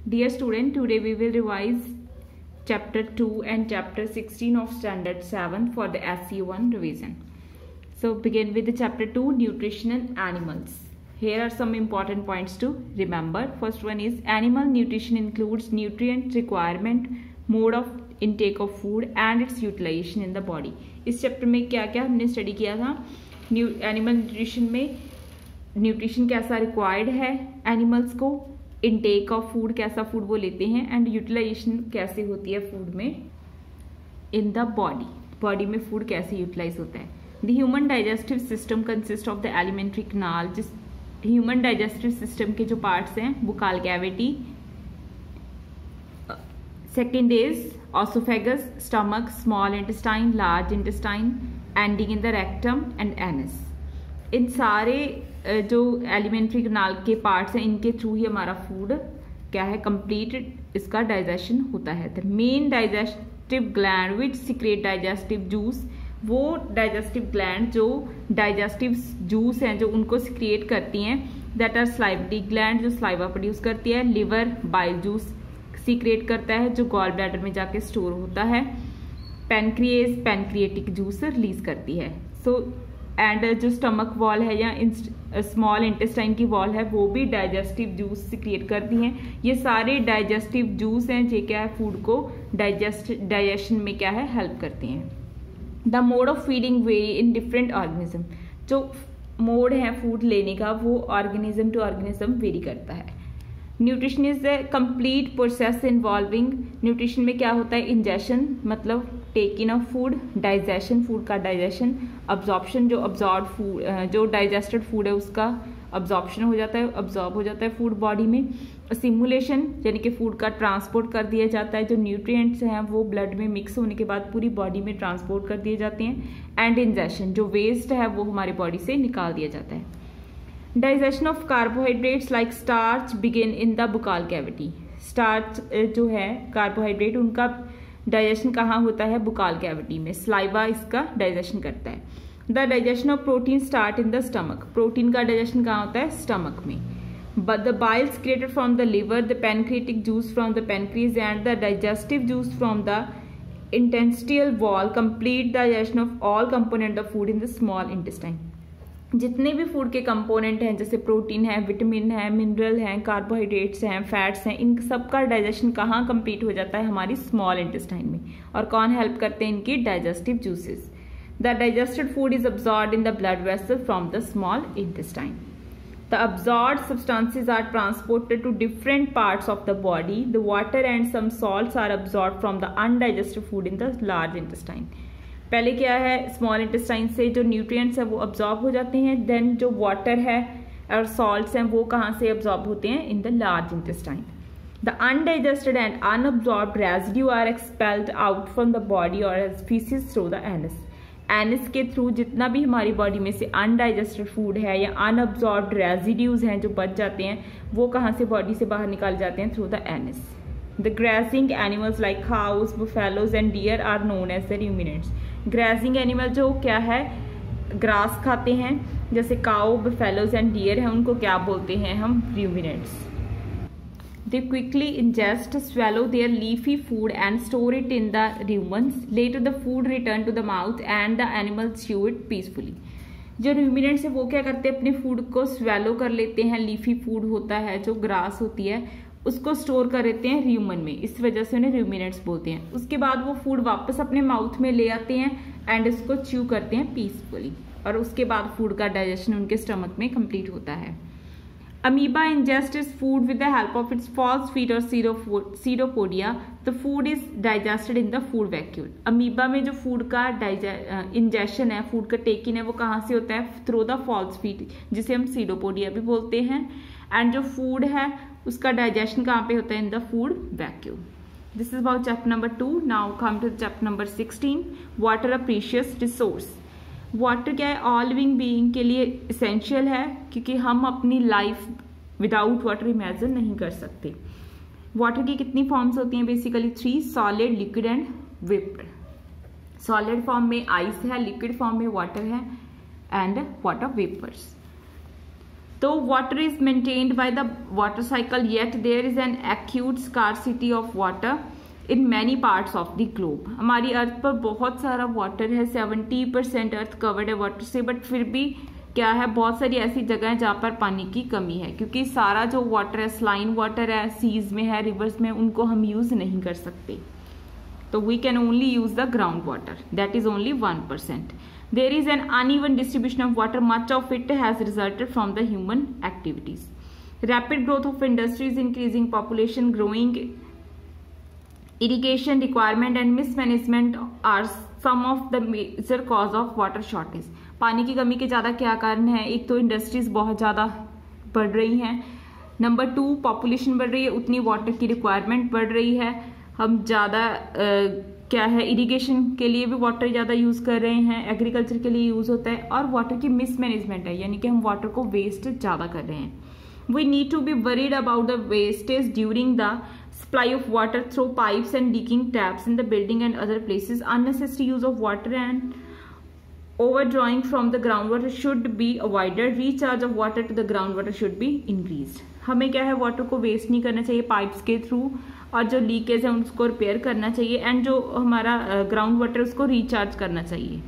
Dear student, today we will revise chapter 2 and chapter 16 of standard 7 for the SE1 revision. So begin with the chapter 2, nutrition in animals. Here are some important points to remember. First one is animal nutrition includes nutrient requirement, mode of intake of food and its utilization in the body. इस chapter में क्या क्या हमने study किया था? Animal nutrition में nutrition कैसा required है एनिमल्स को, इनटेक ऑफ फूड कैसा फूड वो लेते हैं एंड यूटिलाइजेशन कैसे होती है फूड में इन द बॉडी में फूड कैसे यूटिलाइज होता है. The human digestive system consist of the alimentary canal. जिस ह्यूमन डाइजेस्टिव सिस्टम के जो पार्ट्स हैं buccal cavity, second is oesophagus, stomach, small intestine, large intestine, ending in the rectum and anus. इन सारे जो एलिमेंट्री कैनाल के parts हैं इनके थ्रू ही हमारा फूड क्या है कंप्लीट इसका डाइजेशन होता है. The main digestive gland which secrete digestive juice, वो डाइजेस्टिव ग्लैंड जो डाइजेस्टिव जूस हैं जो उनको सिक्रिएट करती हैं, दैट आर स्लाइवरी ग्लैंड जो स्लाइवा प्रोड्यूस करती है, लिवर बाइल जूस सीक्रेट करता है जो गॉल ब्लैडर में जाके स्टोर होता है, पैनक्रिएज पैनक्रिएटिक जूस रिलीज करती है. सो एंड जो स्टमक वॉल है या स्मॉल इंटेस्टाइन की वॉल है वो भी डाइजेस्टिव जूस सिक्रिएट करती हैं. ये सारे डाइजेस्टिव जूस हैं जो क्या है फूड को डाइजेशन में क्या है हेल्प करते हैं. The mode of feeding vary in different organism. जो मोड है फूड लेने का वो ऑर्गेनिज्म टू ऑर्गेनिज्म वेरी करता है. Nutrition is the complete process involving, nutrition में क्या होता है इंजेशन मतलब take in of food, digestion food का डाइजेशन, अब्जॉर्प्शन जो अब्जॉर्ब फूड जो डाइजेस्टेड फूड है उसका अब्जॉर्प्शन हो जाता है, अब्जॉर्ब हो जाता है फूड बॉडी में, सिमुलेशन यानी कि फूड का ट्रांसपोर्ट कर दिया जाता है, जो न्यूट्रिएंट्स हैं वो ब्लड में मिक्स होने के बाद पूरी बॉडी में ट्रांसपोर्ट कर दिए जाते हैं, एंड इंजेशन जो वेस्ट है वो हमारी बॉडी से निकाल दिया जाता है. Digestion of carbohydrates like starch begin in the buccal cavity. Starch जो है कार्बोहाइड्रेट उनका डाइजेशन कहाँ होता है बुकाल कैविटी में, स्लाइवा इसका डाइजेशन करता है. The digestion of protein start in the stomach. Protein का डाइजेशन कहाँ होता है स्टमक में. But the biles created from the liver, the pancreatic juice from the pancreas and the digestive juice from the intestinal wall complete digestion of all component of food in the small intestine. जितने भी food के component हैं जैसे protein है, vitamin है, mineral हैं, carbohydrates हैं, fats हैं, इन सबका डाइजेशन कहाँ कंप्लीट हो जाता है हमारी स्मॉल इंटेस्टाइन में. और कौन हेल्प करते हैं इनकी digestive juices. The digested food is absorbed in the blood vessel from the small intestine. The absorbed substances are transported to different parts of the body. The water and some salts are absorbed from the undigested food in the large intestine. पहले क्या है small intestine से जो nutrients है वो absorb हो जाते हैं, देन जो वाटर है और सॉल्ट्स हैं वो कहाँ से अब्जॉर्ब होते हैं in the large intestine. The undigested and unabsorbed residue are expelled out from the body और as faeces through the anus. Anus के थ्रू जितना भी हमारी बॉडी में से अनडाइजेस्टेड फूड है या अनअब्जॉर्ब्ड रेजिड्यूज हैं जो बच जाते हैं वो कहाँ से बॉडी से बाहर निकाले जाते हैं through the anus. The grazing animals like cows, buffaloes and deer are known as the ruminants. Grazing animal जो क्या है ग्रास खाते हैं जैसे काउ, buffaloes and deer हैं उनको क्या बोलते हैं हम ruminants. They quickly ingest, swallow their leafy food and store it in the rumens. Later the food return to the mouth and the animals chew it peacefully. जो ruminants है वो क्या करते हैं अपने फूड को स्वेलो कर लेते हैं, लीफी फूड होता है जो ग्रास होती है उसको स्टोर कर लेते हैं र्यूमन में, इस वजह से उन्हें रूमिनेंट्स बोलते हैं. उसके बाद वो फूड वापस अपने माउथ में ले आते हैं एंड इसको च्यू करते हैं पीसफुली और उसके बाद फूड का डाइजेशन उनके स्टमक में कंप्लीट होता है. Amoeba ingest is food with the help of its false feet और pseudopodia. The food is digested in the food vacuole. Amoeba में जो फूड का इंजेशन है फूड का टेक इन है वो कहाँ से होता है थ्रू द फॉल्स फीट जिसे हम सीरोपोडिया भी बोलते हैं. एंड जो फूड है उसका डाइजेशन कहाँ पे होता है in the food vacuum. This is about chapter number 2. Now come to chapter number 16. Water a precious resource. Water क्या है ऑल लिविंग बीइंग के लिए इसेंशियल है क्योंकि हम अपनी लाइफ विदाउट वाटर इमेजिन नहीं कर सकते. वाटर की कितनी फॉर्म्स होती हैं basically 3, solid, liquid and vapour. Solid form में आइस है, लिक्विड फॉर्म में वाटर है एंड वाटर वेपर्स. तो water is maintained by the water cycle, yet there is an acute scarcity of water in many parts of the globe. हमारी earth पर बहुत सारा water है, 70% अर्थ कवर्ड है water से, बट फिर भी क्या है, बहुत सारी ऐसी जगह है जहाँ पर पानी की कमी है, क्योंकि सारा जो वाटर है, सलाइन वाटर है, सीज में है, रिवर्स में, उनको हम यूज नहीं कर सकते। तो we can only use the ground water, that is only 1%। There is an uneven distribution of water, much of it has resulted from the human activities. Rapid growth of industries, increasing population, growing irrigation requirement and mismanagement are some of the major cause of water shortage। पानी की कमी के ज़्यादा क्या कारण है? एक तो इंडस्ट्रीज बहुत ज़्यादा बढ़ रही हैं, नंबर 2 पॉपुलेशन बढ़ रही है, उतनी वाटर की रिक्वायरमेंट बढ़ रही है, हम ज़्यादा क्या है, इरिगेशन के लिए भी वाटर ज़्यादा यूज़ कर रहे हैं, एग्रीकल्चर के लिए यूज़ होता है, और वाटर की मिसमैनेजमेंट है, यानी कि हम वाटर को वेस्ट ज़्यादा कर रहे हैं। We need to be worried about the wastage during the supply of water through pipes and leaking taps in the building and other places. Unnecessary use of water and overdrawing from the groundwater should be avoided. Recharge of water to the groundwater should be increased. हमें क्या है, water को waste नहीं करना चाहिए pipes के through, और जो लीकेज है उसको रिपेयर करना चाहिए, एंड जो हमारा ग्राउंड वाटर है उसको रिचार्ज करना चाहिए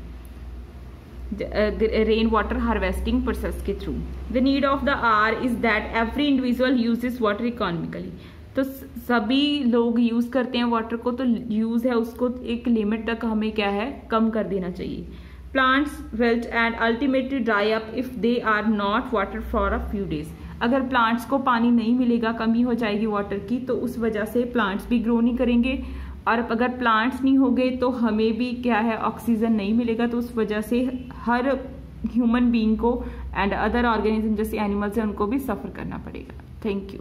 रेन वाटर हार्वेस्टिंग प्रोसेस के through. The need of the hour is that every individual uses water economically. तो सभी लोग यूज करते हैं वाटर को, तो यूज है उसको एक लिमिट तक हमें क्या है, कम कर देना चाहिए। Plants wilt and ultimately dry up if they are not water for a few days. अगर प्लांट्स को पानी नहीं मिलेगा, कमी हो जाएगी वाटर की, तो उस वजह से प्लांट्स भी ग्रो नहीं करेंगे, और अगर प्लांट्स नहीं होंगे तो हमें भी क्या है, ऑक्सीजन नहीं मिलेगा, तो उस वजह से हर ह्यूमन बीइंग को एंड अदर ऑर्गेनिज्म जैसे एनिमल्स हैं उनको भी सफर करना पड़ेगा। Thank you.